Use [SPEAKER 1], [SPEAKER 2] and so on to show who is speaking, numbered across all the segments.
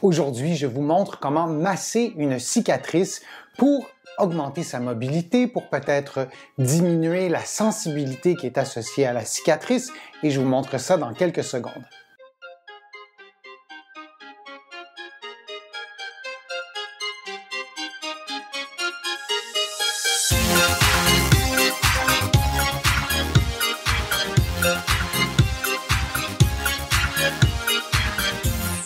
[SPEAKER 1] Aujourd'hui, je vous montre comment masser une cicatrice pour augmenter sa mobilité, pour peut-être diminuer la sensibilité qui est associée à la cicatrice, et je vous montre ça dans quelques secondes.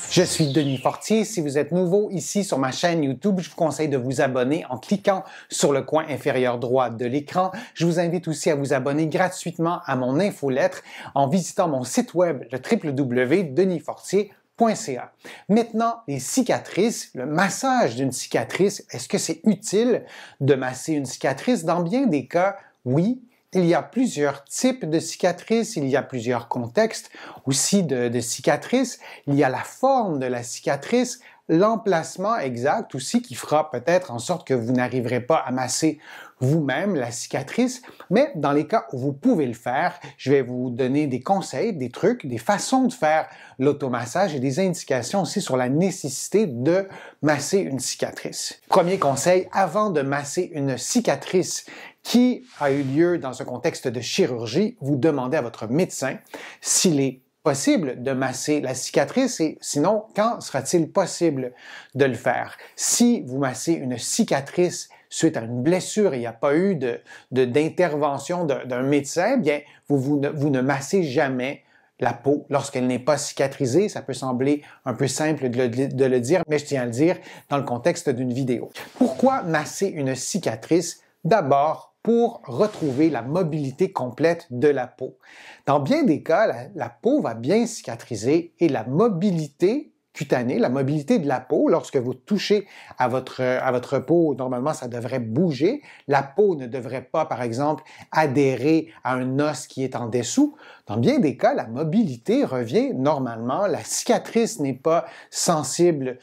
[SPEAKER 1] Je suis Denis Fortier. Si vous êtes nouveau ici sur ma chaîne YouTube, je vous conseille de vous abonner en cliquant sur le coin inférieur droit de l'écran. Je vous invite aussi à vous abonner gratuitement à mon infolettre en visitant mon site web, le www.denisfortier.ca. Maintenant, les cicatrices, le massage d'une cicatrice, est-ce que c'est utile de masser une cicatrice? Dans bien des cas, oui. Il y a plusieurs types de cicatrices, il y a plusieurs contextes aussi de cicatrices. Il y a la forme de la cicatrice, l'emplacement exact aussi qui fera peut-être en sorte que vous n'arriverez pas à masser vous-même la cicatrice. Mais dans les cas où vous pouvez le faire, je vais vous donner des conseils, des trucs, des façons de faire l'automassage et des indications aussi sur la nécessité de masser une cicatrice. Premier conseil, avant de masser une cicatrice qui a eu lieu dans un contexte de chirurgie, vous demandez à votre médecin s'il est possible de masser la cicatrice et sinon, quand sera-t-il possible de le faire? Si vous massez une cicatrice suite à une blessure et il n'y a pas eu d'intervention d'un médecin, bien, vous ne massez jamais la peau lorsqu'elle n'est pas cicatrisée. Ça peut sembler un peu simple de le dire, mais je tiens à le dire dans le contexte d'une vidéo. Pourquoi masser une cicatrice? D'abord, pour retrouver la mobilité complète de la peau. Dans bien des cas, la peau va bien cicatriser et la mobilité cutanée, la mobilité de la peau, lorsque vous touchez à votre peau, normalement ça devrait bouger. La peau ne devrait pas, par exemple, adhérer à un os qui est en dessous. Dans bien des cas, la mobilité revient normalement. La cicatrice n'est pas sensible,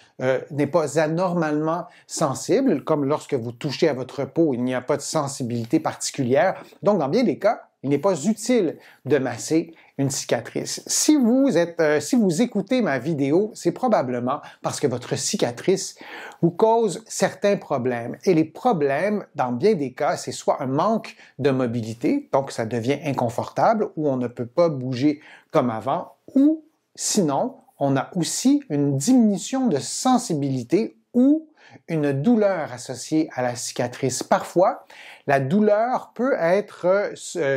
[SPEAKER 1] n'est pas anormalement sensible, comme lorsque vous touchez à votre peau, il n'y a pas de sensibilité particulière. Donc, dans bien des cas, il n'est pas utile de masser une cicatrice. Si vous écoutez ma vidéo, c'est probablement parce que votre cicatrice vous cause certains problèmes. Et les problèmes, dans bien des cas, c'est soit un manque de mobilité, donc ça devient inconfortable, ou on ne peut pas bouger comme avant, ou sinon, on a aussi une diminution de sensibilité ou une douleur associée à la cicatrice. Parfois, la douleur peut être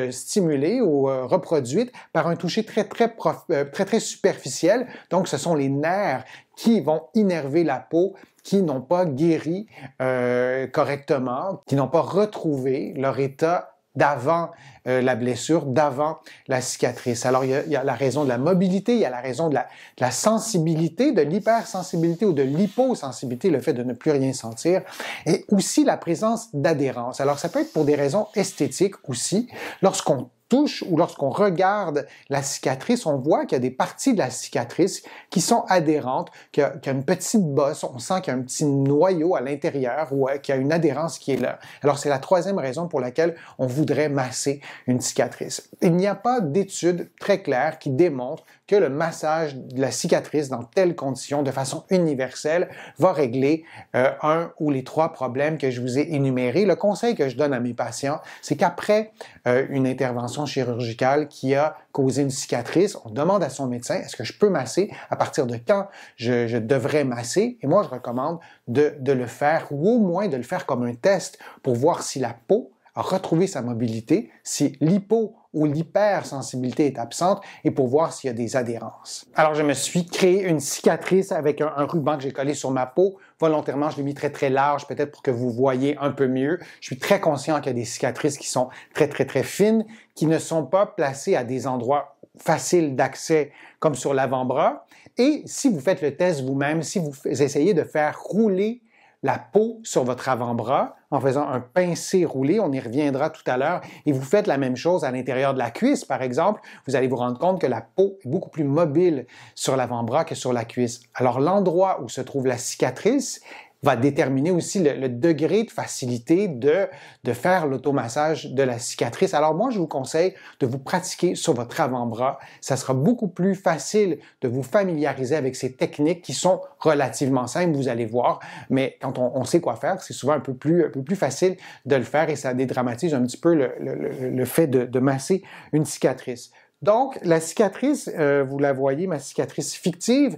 [SPEAKER 1] stimulée ou reproduite par un toucher très superficiel. Donc, ce sont les nerfs qui vont innerver la peau, qui n'ont pas guéri correctement, qui n'ont pas retrouvé leur état d'avant la blessure, d'avant la cicatrice. Alors, il y a la raison de la mobilité, il y a la raison de la sensibilité, de l'hypersensibilité ou de l'hyposensibilité, le fait de ne plus rien sentir, et aussi la présence d'adhérence. Alors, ça peut être pour des raisons esthétiques aussi. Lorsqu'on touche ou lorsqu'on regarde la cicatrice, on voit qu'il y a des parties de la cicatrice qui sont adhérentes, qu'il y a une petite bosse, on sent qu'il y a un petit noyau à l'intérieur ou qu'il y a une adhérence qui est là. Alors, c'est la troisième raison pour laquelle on voudrait masser une cicatrice. Il n'y a pas d'études très claires qui démontrent que le massage de la cicatrice dans telles conditions, de façon universelle, va régler un ou les trois problèmes que je vous ai énumérés. Le conseil que je donne à mes patients, c'est qu'après une intervention chirurgicale qui a causé une cicatrice, on demande à son médecin, est-ce que je peux masser? À partir de quand je devrais masser? Et moi, je recommande de le faire, ou au moins de le faire comme un test pour voir si la peau a retrouvé sa mobilité, si l'hypo ou l'hypersensibilité est absente et pour voir s'il y a des adhérences. Alors, je me suis créé une cicatrice avec un ruban que j'ai collé sur ma peau. Volontairement, je l'ai mis très large, peut-être pour que vous voyez un peu mieux. Je suis très conscient qu'il y a des cicatrices qui sont très fines, qui ne sont pas placées à des endroits faciles d'accès comme sur l'avant-bras. Et si vous faites le test vous-même, si vous essayez de faire rouler la peau sur votre avant-bras en faisant un pincé roulé, on y reviendra tout à l'heure, et vous faites la même chose à l'intérieur de la cuisse, par exemple, vous allez vous rendre compte que la peau est beaucoup plus mobile sur l'avant-bras que sur la cuisse. Alors, l'endroit où se trouve la cicatrice va déterminer aussi le degré de facilité de faire l'automassage de la cicatrice. Alors moi, je vous conseille de vous pratiquer sur votre avant-bras. Ça sera beaucoup plus facile de vous familiariser avec ces techniques qui sont relativement simples, vous allez voir. Mais quand on sait quoi faire, c'est souvent un peu plus facile de le faire et ça dédramatise un petit peu le fait de masser une cicatrice. Donc, la cicatrice, vous la voyez, ma cicatrice fictive,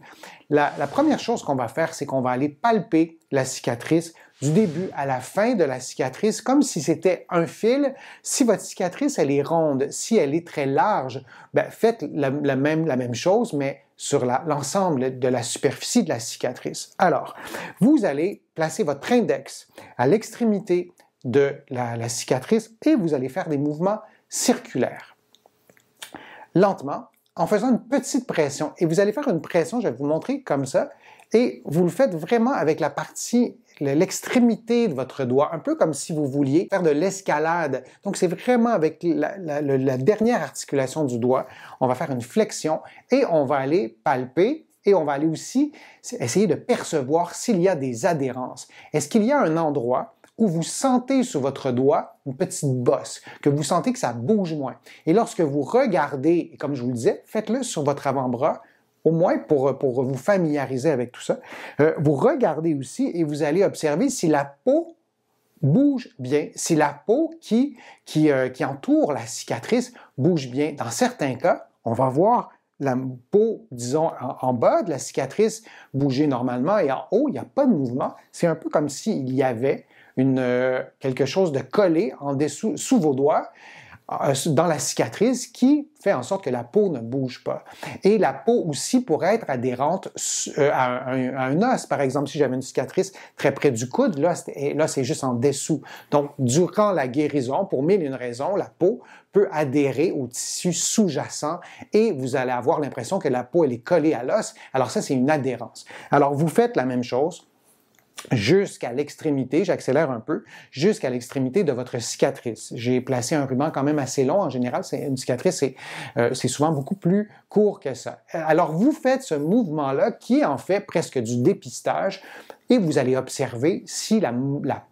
[SPEAKER 1] la première chose qu'on va faire, c'est qu'on va aller palper la cicatrice du début à la fin de la cicatrice, comme si c'était un fil. Si votre cicatrice, elle est ronde, si elle est très large, ben, faites la même chose, mais sur l'ensemble de la superficie de la cicatrice. Alors, vous allez placer votre index à l'extrémité de la cicatrice et vous allez faire des mouvements circulaires. Lentement, en faisant une petite pression. Et vous allez faire une pression, je vais vous montrer comme ça, et vous le faites vraiment avec la partie, l'extrémité de votre doigt, un peu comme si vous vouliez faire de l'escalade. Donc, c'est vraiment avec la dernière articulation du doigt, on va faire une flexion et on va aller palper et on va aller aussi essayer de percevoir s'il y a des adhérences. Est-ce qu'il y a un endroit où vous sentez sur votre doigt une petite bosse, que vous sentez que ça bouge moins. Et lorsque vous regardez, comme je vous le disais, faites-le sur votre avant-bras, au moins pour vous familiariser avec tout ça. Vous regardez aussi et vous allez observer si la peau bouge bien, si la peau qui entoure la cicatrice bouge bien. Dans certains cas, on va voir la peau, disons, en bas de la cicatrice bouger normalement et en haut, il n'y a pas de mouvement. C'est un peu comme s'il y avait quelque chose de collé en dessous, sous vos doigts, dans la cicatrice qui fait en sorte que la peau ne bouge pas. Et la peau aussi pourrait être adhérente à un os. Par exemple, si j'avais une cicatrice très près du coude, là c'est juste en dessous. Donc, durant la guérison, pour mille et une raisons, la peau peut adhérer au tissu sous-jacent et vous allez avoir l'impression que la peau, elle est collée à l'os. Alors ça, c'est une adhérence. Alors, vous faites la même chose jusqu'à l'extrémité, j'accélère un peu, jusqu'à l'extrémité de votre cicatrice. J'ai placé un ruban quand même assez long. En général, une cicatrice, c'est souvent beaucoup plus court que ça. Alors, vous faites ce mouvement-là qui est en fait presque du dépistage et vous allez observer si la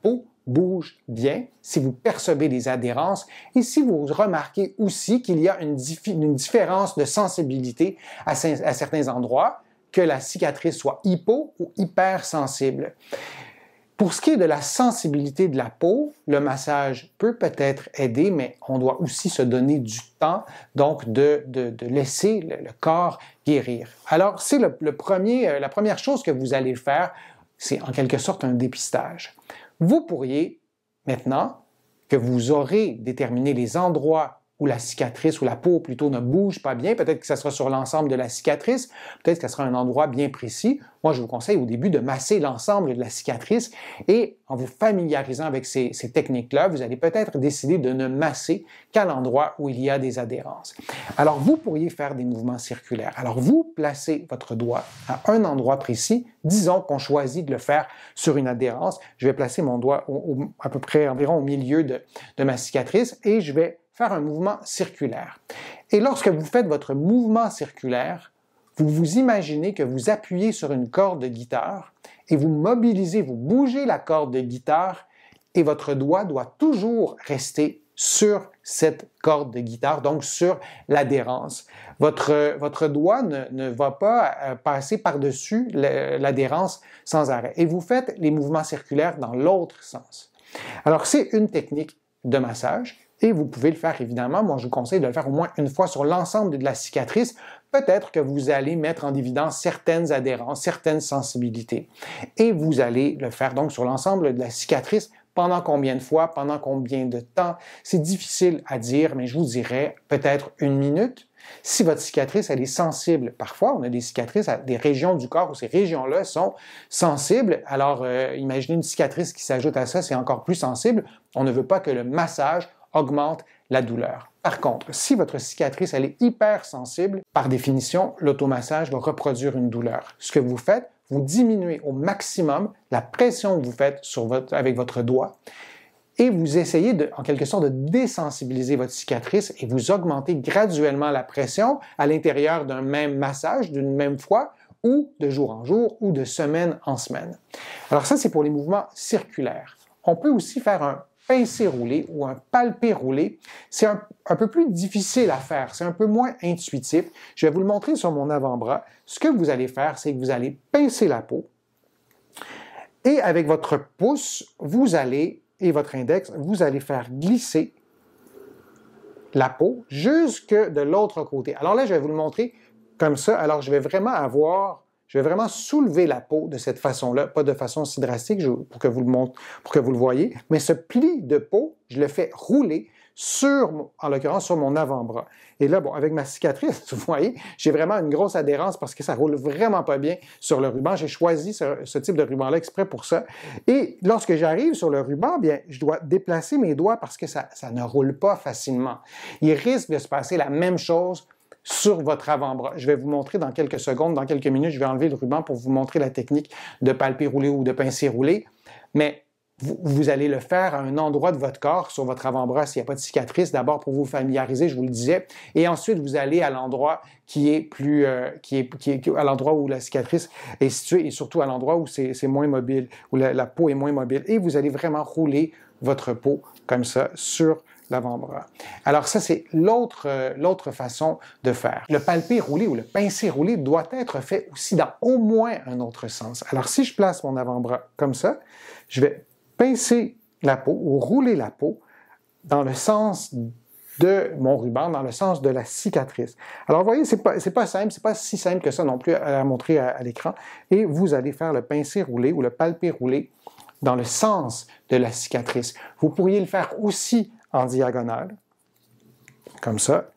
[SPEAKER 1] peau bouge bien, si vous percevez des adhérences et si vous remarquez aussi qu'il y a une différence de sensibilité à certains endroits, que la cicatrice soit hypo ou hypersensible. Pour ce qui est de la sensibilité de la peau, le massage peut-être aider, mais on doit aussi se donner du temps, donc de laisser le corps guérir. Alors, c'est la première chose que vous allez faire, c'est en quelque sorte un dépistage. Vous pourriez, maintenant que vous aurez déterminé les endroits où la cicatrice, ou la peau plutôt, ne bouge pas bien. Peut-être que ça sera sur l'ensemble de la cicatrice, peut-être que ce sera un endroit bien précis. Moi, je vous conseille au début de masser l'ensemble de la cicatrice et en vous familiarisant avec ces techniques-là, vous allez peut-être décider de ne masser qu'à l'endroit où il y a des adhérences. Alors, vous pourriez faire des mouvements circulaires. Alors, vous placez votre doigt à un endroit précis. Disons qu'on choisit de le faire sur une adhérence. Je vais placer mon doigt à peu près environ au milieu de ma cicatrice et je vais faire un mouvement circulaire. Et lorsque vous faites votre mouvement circulaire, vous vous imaginez que vous appuyez sur une corde de guitare et vous mobilisez, vous bougez la corde de guitare et votre doigt doit toujours rester sur cette corde de guitare, donc sur l'adhérence. Votre doigt ne va pas passer par-dessus l'adhérence sans arrêt. Et vous faites les mouvements circulaires dans l'autre sens. Alors, c'est une technique de massage. Et vous pouvez le faire, évidemment. Moi, je vous conseille de le faire au moins une fois sur l'ensemble de la cicatrice. Peut-être que vous allez mettre en évidence certaines adhérences, certaines sensibilités. Et vous allez le faire donc sur l'ensemble de la cicatrice. Pendant combien de fois, pendant combien de temps? C'est difficile à dire, mais je vous dirais peut-être 1 minute. Si votre cicatrice, elle est sensible, parfois on a des cicatrices à des régions du corps où ces régions-là sont sensibles. Alors, imaginez une cicatrice qui s'ajoute à ça, c'est encore plus sensible. On ne veut pas que le massage augmente la douleur. Par contre, si votre cicatrice elle est hypersensible, par définition, l'automassage va reproduire une douleur. Ce que vous faites, vous diminuez au maximum la pression que vous faites avec votre doigt et vous essayez en quelque sorte de désensibiliser votre cicatrice et vous augmentez graduellement la pression à l'intérieur d'un même massage, d'une même fois, ou de jour en jour ou de semaine en semaine. Alors ça, c'est pour les mouvements circulaires. On peut aussi faire un pincé roulé ou un palpé roulé. C'est un peu plus difficile à faire, c'est un peu moins intuitif. Je vais vous le montrer sur mon avant-bras. Ce que vous allez faire, c'est que vous allez pincer la peau et avec votre pouce, et votre index, vous allez faire glisser la peau jusque de l'autre côté. Alors là, je vais vous le montrer comme ça. Alors, je vais vraiment soulever la peau de cette façon-là, pas de façon si drastique pour que vous le voyez, mais ce pli de peau, je le fais rouler en l'occurrence sur mon avant-bras. Et là, bon, avec ma cicatrice, vous voyez, j'ai vraiment une grosse adhérence parce que ça roule vraiment pas bien sur le ruban. J'ai choisi ce type de ruban-là exprès pour ça. Et lorsque j'arrive sur le ruban, bien, je dois déplacer mes doigts parce que ça ne roule pas facilement. Il risque de se passer la même chose sur votre avant-bras. Je vais vous montrer dans quelques secondes, dans quelques minutes, je vais enlever le ruban pour vous montrer la technique de palpé roulé ou de pincé roulé. Mais vous allez le faire à un endroit de votre corps, sur votre avant-bras, s'il n'y a pas de cicatrice, d'abord pour vous familiariser, je vous le disais, et ensuite vous allez à l'endroit qui est à l'endroit où la cicatrice est située et surtout à l'endroit où c'est moins mobile, où la peau est moins mobile, et vous allez vraiment rouler votre peau comme ça sur l'avant-bras. Alors ça, c'est l'autre façon de faire. Le palpé roulé ou le pincé roulé doit être fait aussi dans au moins un autre sens. Alors si je place mon avant-bras comme ça, je vais pincer la peau ou rouler la peau dans le sens de mon ruban, dans le sens de la cicatrice. Alors, vous voyez, c'est pas simple, c'est pas si simple que ça non plus à montrer à l'écran. Et vous allez faire le pincé roulé ou le palpé roulé dans le sens de la cicatrice. Vous pourriez le faire aussi en diagonale, comme ça.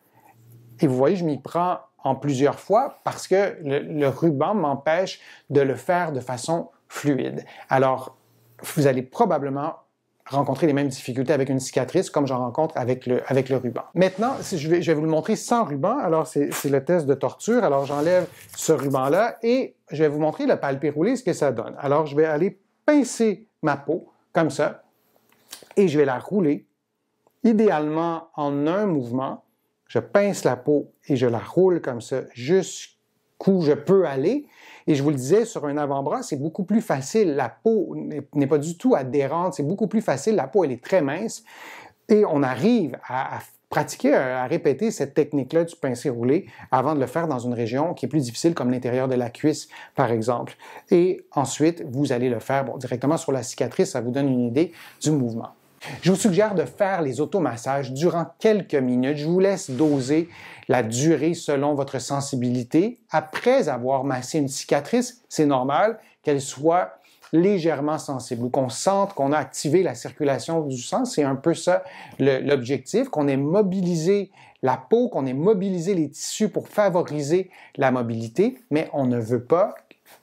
[SPEAKER 1] Et vous voyez, je m'y prends en plusieurs fois parce que le ruban m'empêche de le faire de façon fluide. Alors, vous allez probablement rencontrer les mêmes difficultés avec une cicatrice comme j'en rencontre avec le ruban. Maintenant, je vais vous le montrer sans ruban. Alors, c'est le test de torture. Alors, j'enlève ce ruban-là et je vais vous montrer le palpé roulé, ce que ça donne. Alors, je vais aller pincer ma peau, comme ça, et je vais la rouler, idéalement en un mouvement. Je pince la peau et je la roule comme ça jusqu'où je peux aller. Et je vous le disais, sur un avant-bras, c'est beaucoup plus facile. La peau n'est pas du tout adhérente, c'est beaucoup plus facile. La peau, elle est très mince. Et on arrive à pratiquer, à répéter cette technique-là du pincé roulé avant de le faire dans une région qui est plus difficile, comme l'intérieur de la cuisse, par exemple. Et ensuite, vous allez le faire directement sur la cicatrice. Ça vous donne une idée du mouvement. Je vous suggère de faire les automassages durant quelques minutes. Je vous laisse doser la durée selon votre sensibilité. Après avoir massé une cicatrice, c'est normal qu'elle soit légèrement sensible ou qu'on sente qu'on a activé la circulation du sang. C'est un peu ça l'objectif, qu'on ait mobilisé la peau, qu'on ait mobilisé les tissus pour favoriser la mobilité, mais on ne veut pas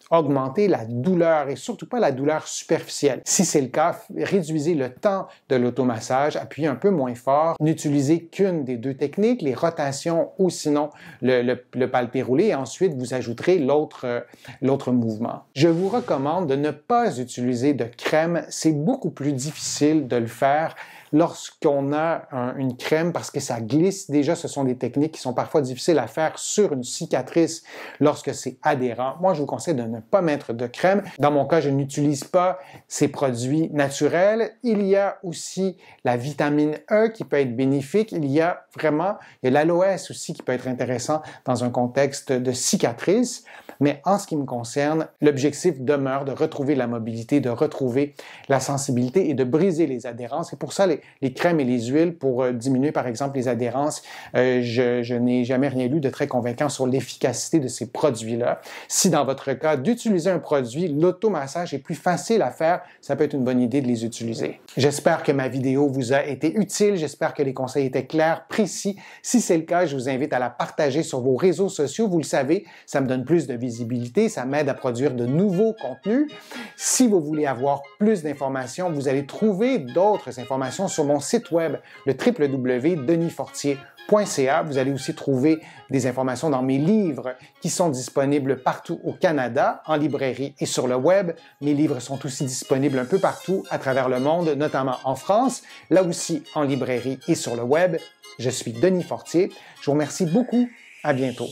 [SPEAKER 1] augmenter la douleur et surtout pas la douleur superficielle. Si c'est le cas, réduisez le temps de l'automassage, appuyez un peu moins fort, n'utilisez qu'une des deux techniques, les rotations ou sinon le palpé roulé et ensuite vous ajouterez l'autre mouvement. Je vous recommande de ne pas utiliser de crème, c'est beaucoup plus difficile de le faire lorsqu'on a une crème parce que ça glisse. Déjà, ce sont des techniques qui sont parfois difficiles à faire sur une cicatrice lorsque c'est adhérent. Moi, je vous conseille de ne pas mettre de crème. Dans mon cas, je n'utilise pas ces produits naturels. Il y a aussi la vitamine E qui peut être bénéfique. Il y a l'aloès aussi qui peut être intéressant dans un contexte de cicatrice. Mais en ce qui me concerne, l'objectif demeure de retrouver la mobilité, de retrouver la sensibilité et de briser les adhérences. Et pour ça, les crèmes et les huiles pour diminuer, par exemple, les adhérences, je n'ai jamais rien lu de très convaincant sur l'efficacité de ces produits-là. Si dans votre cas, d'utiliser un produit, l'automassage est plus facile à faire, ça peut être une bonne idée de les utiliser. J'espère que ma vidéo vous a été utile. J'espère que les conseils étaient clairs, précis. Si c'est le cas, je vous invite à la partager sur vos réseaux sociaux. Vous le savez, ça me donne plus de visibilité, ça m'aide à produire de nouveaux contenus. Si vous voulez avoir plus d'informations, vous allez trouver d'autres informations sur mon site web, le www.denisfortier.ca. Vous allez aussi trouver des informations dans mes livres qui sont disponibles partout au Canada, en librairie et sur le web. Mes livres sont aussi disponibles un peu partout à travers le monde, notamment en France, là aussi en librairie et sur le web. Je suis Denis Fortier. Je vous remercie beaucoup. À bientôt.